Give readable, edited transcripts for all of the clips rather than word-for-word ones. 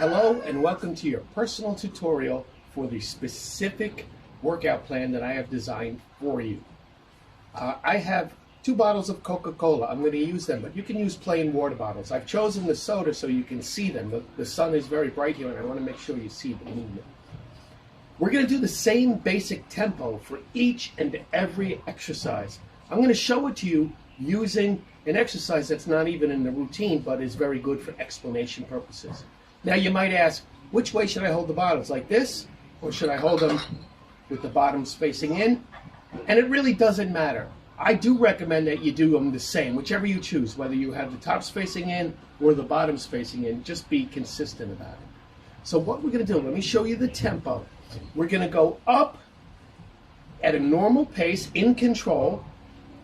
Hello and welcome to your personal tutorial for the specific workout plan that I have designed for you. I have 2 bottles of Coca-Cola. I'm going to use them, but you can use plain water bottles. I've chosen the soda so you can see them. The sun is very bright here and I want to make sure you see the movement. We're going to do the same basic tempo for each and every exercise. I'm going to show it to you using an exercise that's not even in the routine but is very good for explanation purposes. Now you might ask, which way should I hold the bottles? Like this? Or should I hold them with the bottoms facing in? And it really doesn't matter. I do recommend that you do them the same, whichever you choose, whether you have the tops facing in or the bottoms facing in. Just be consistent about it. So what we're going to do, let me show you the tempo. We're going to go up at a normal pace in control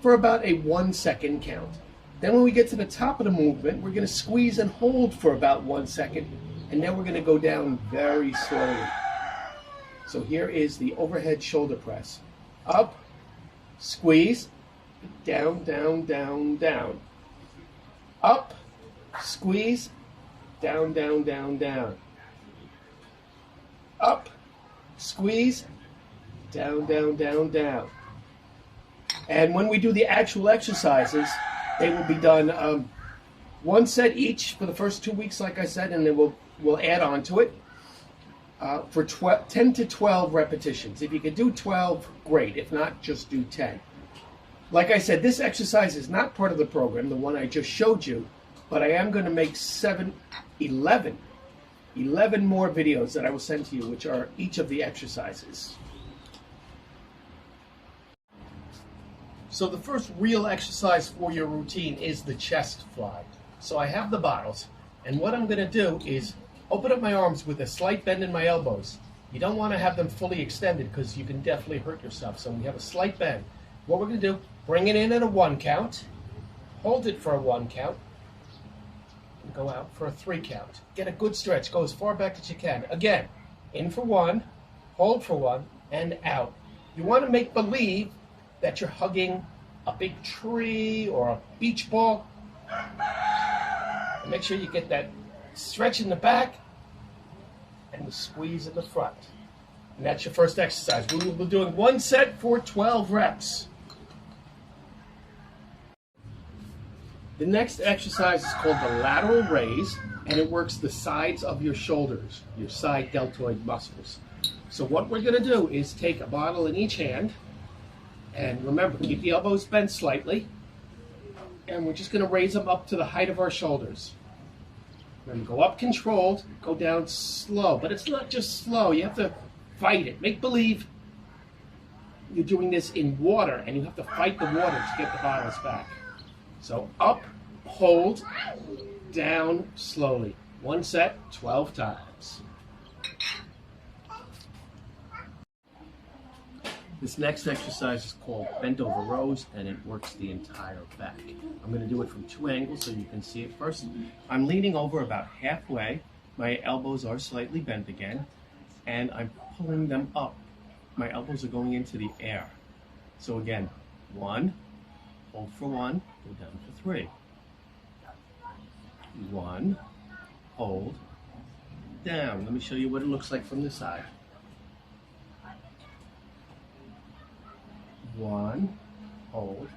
for about a 1 second count. Then when we get to the top of the movement, we're going to squeeze and hold for about 1 second, and then we're going to go down very slowly. So here is the overhead shoulder press. Up, squeeze, down, down, down, down. Up, squeeze, down, down, down, down. Up, squeeze, down, down, down, down. And when we do the actual exercises, they will be done 1 set each for the first 2 weeks, like I said, and then we'll add on to it for 10 to 12 repetitions. If you can do 12, great. If not, just do 10. Like I said, this exercise is not part of the program, the one I just showed you, but I am going to make 11 more videos that I will send to you, which are each of the exercises. So the first real exercise for your routine is the chest fly. So I have the bottles, and what I'm going to do is open up my arms with a slight bend in my elbows. You don't want to have them fully extended because you can definitely hurt yourself. So we have a slight bend. What we're going to do, bring it in at a 1 count, hold it for a 1 count, and go out for a 3 count. Get a good stretch. Go as far back as you can. Again, in for 1, hold for 1, and out. You want to make believe that you're hugging a big tree or a beach ball. And make sure you get that stretch in the back and the squeeze in the front. And that's your first exercise. We will be doing 1 set for 12 reps. The next exercise is called the lateral raise, and it works the sides of your shoulders, your side deltoid muscles. So what we're going to do is take a bottle in each hand, and remember, keep the elbows bent slightly, and we're just going to raise them up to the height of our shoulders. Then go up controlled, go down slow, but it's not just slow, you have to fight it. Make believe you're doing this in water, and you have to fight the water to get the bottles back. So up, hold, down slowly. 1 set, 12 times. This next exercise is called bent over rows, and it works the entire back. I'm going to do it from 2 angles so you can see it first. I'm leaning over about halfway. My elbows are slightly bent again, and I'm pulling them up. My elbows are going into the air. So again, 1, hold for 1, go down for 3. 1, hold, down. Let me show you what it looks like from the side. 1, hold,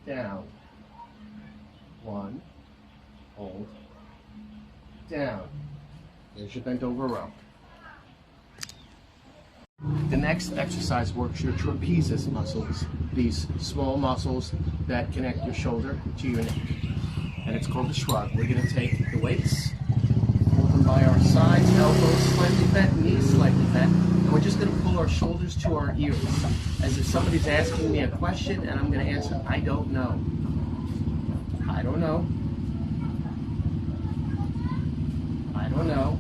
down. 1, hold, down. There's your bent over row. The next exercise works your trapezius muscles, these small muscles that connect your shoulder to your neck. And it's called the shrug. We're going to take the weights, hold them by our sides, elbows slightly bent, knees slightly bent, and we're just going to pull our shoulders to our ears, as if somebody's asking me a question and I'm going to answer, I don't know. I don't know. I don't know.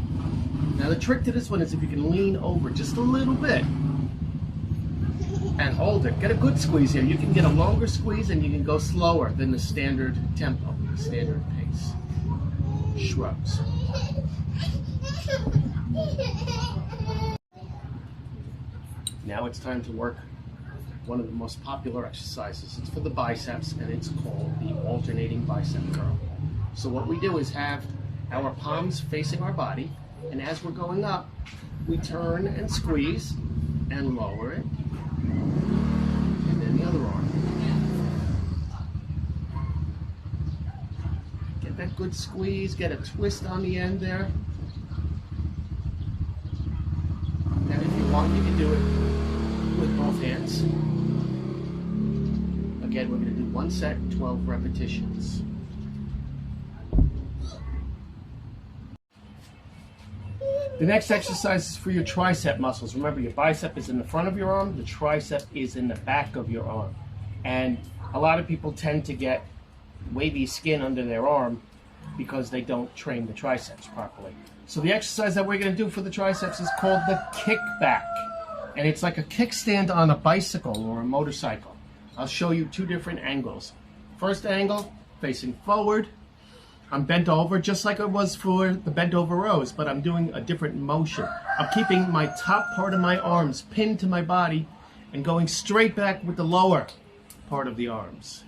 Now the trick to this one is if you can lean over just a little bit and hold it. Get a good squeeze here. You can get a longer squeeze and you can go slower than the standard tempo, the standard pace. Shrugs. Now it's time to work one of the most popular exercises. It's for the biceps, and it's called the alternating bicep curl. So what we do is have our palms facing our body, And as we're going up, we turn and squeeze and lower it. And then the other arm. Get that good squeeze, get a twist on the end there. And if you want, you can do it with both hands. Again, we're going to do one set, 12 repetitions. The next exercise is for your tricep muscles. Remember, your bicep is in the front of your arm, the tricep is in the back of your arm. And a lot of people tend to get wavy skin under their arm because they don't train the triceps properly. So the exercise that we're going to do for the triceps is called the kickback. And it's like a kickstand on a bicycle or a motorcycle. I'll show you two different angles. First angle, facing forward. I'm bent over just like it was for the bent over rows, but I'm doing a different motion. I'm keeping my top part of my arms pinned to my body and going straight back with the lower part of the arms.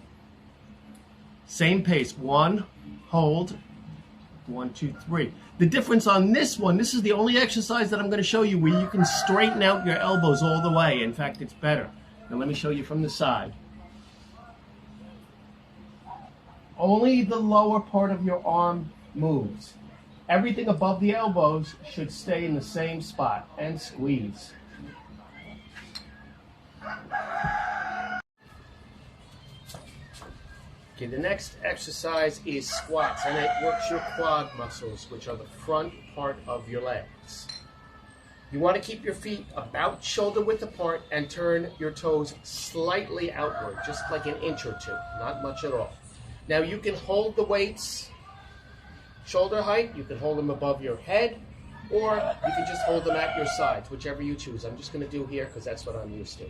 Same pace, 1, hold, 1, 2, 3. The difference on this one, this is the only exercise that I'm going to show you where you can straighten out your elbows all the way. In fact, it's better. Now let me show you from the side. Only the lower part of your arm moves. Everything above the elbows should stay in the same spot and squeeze. Okay, the next exercise is squats, and it works your quad muscles, which are the front part of your legs. You want to keep your feet about shoulder width apart and turn your toes slightly outward, just like an inch or two, not much at all. Now you can hold the weights shoulder height, you can hold them above your head, or you can just hold them at your sides, whichever you choose. I'm just going to do here because that's what I'm used to.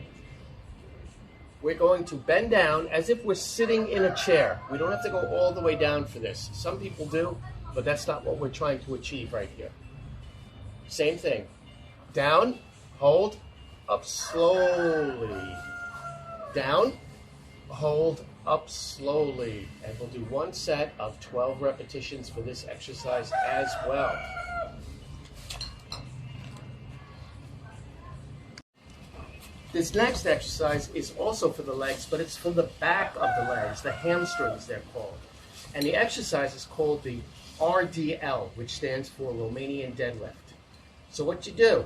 We're going to bend down as if we're sitting in a chair. We don't have to go all the way down for this. Some people do, but that's not what we're trying to achieve right here. Same thing. Down, hold, up slowly. Down, hold, up slowly. And we'll do one set of 12 repetitions for this exercise as well. This next exercise is also for the legs, but it's for the back of the legs, the hamstrings they're called. And the exercise is called the RDL, which stands for Romanian deadlift. So what you do,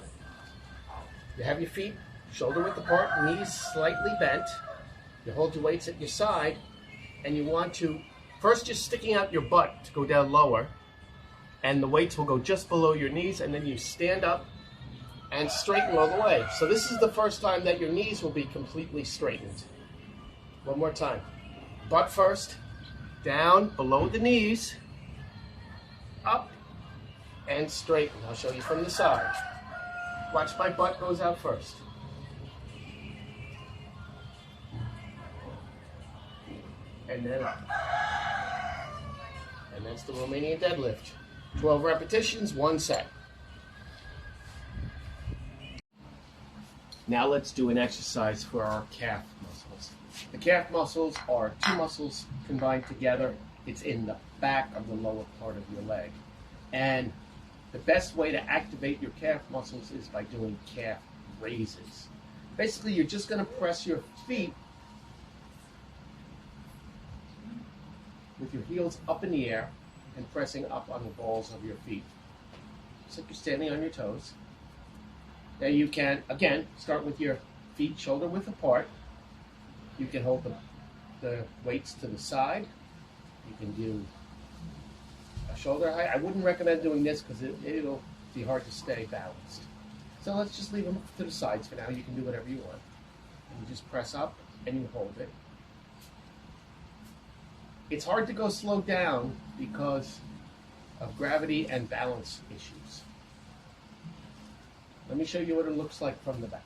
you have your feet shoulder width apart, knees slightly bent. You hold your weights at your side, and you want to, first just sticking out your butt to go down lower, and the weights will go just below your knees, and then you stand up and straighten all the way. So this is the first time that your knees will be completely straightened. One more time. Butt first, down below the knees, up, and straighten. I'll show you from the side. Watch my butt goes out first. And then up. And that's the Romanian deadlift. 12 repetitions, one set. Now let's do an exercise for our calf muscles. The calf muscles are two muscles combined together. It's in the back of the lower part of your leg. And the best way to activate your calf muscles is by doing calf raises. Basically, you're just going to press your feet with your heels up in the air and pressing up on the balls of your feet. Just like you're standing on your toes. Now you can, again, start with your feet shoulder width apart. You can hold the weights to the side. You can do a shoulder height. I wouldn't recommend doing this because it'll be hard to stay balanced. So let's just leave them to the sides for now. You can do whatever you want. And you just press up and you hold it. It's hard to go slow down because of gravity and balance issues. Let me show you what it looks like from the back.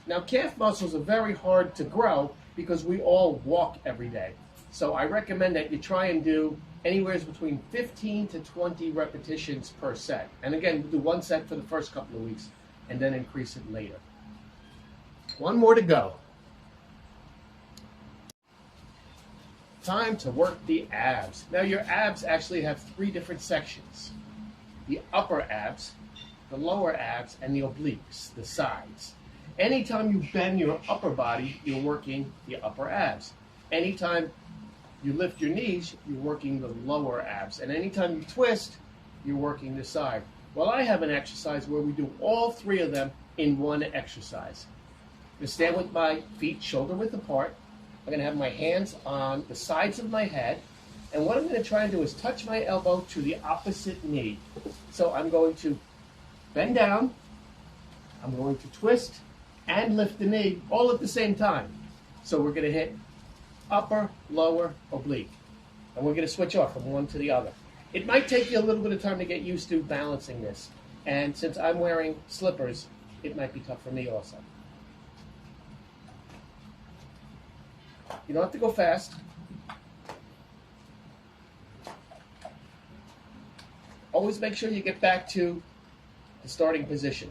Now, calf muscles are very hard to grow because we all walk every day. So I recommend that you try and do anywhere between 15 to 20 repetitions per set. And again, do one set for the first couple of weeks and then increase it later. One more to go. Time to work the abs. Now your abs actually have three different sections. The upper abs, the lower abs, and the obliques, the sides. Anytime you bend your upper body, you're working the upper abs. Anytime you lift your knees, you're working the lower abs. And anytime you twist, you're working the side. Well, I have an exercise where we do all three of them in one exercise. I'm going to stand with my feet shoulder width apart. I'm going to have my hands on the sides of my head. And what I'm going to try and do is touch my elbow to the opposite knee. So I'm going to bend down. I'm going to twist and lift the knee all at the same time. So we're going to hit upper, lower, oblique. And we're going to switch off from one to the other. It might take you a little bit of time to get used to balancing this. And since I'm wearing slippers, it might be tough for me also. You don't have to go fast. Always make sure you get back to the starting position.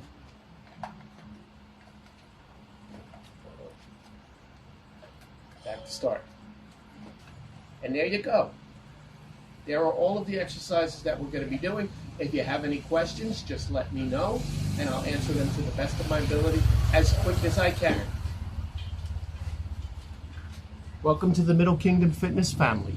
Back to start. And there you go. There are all of the exercises that we're going to be doing. If you have any questions, just let me know, and I'll answer them to the best of my ability as quick as I can. Welcome to the Middle Kingdom Fitness family.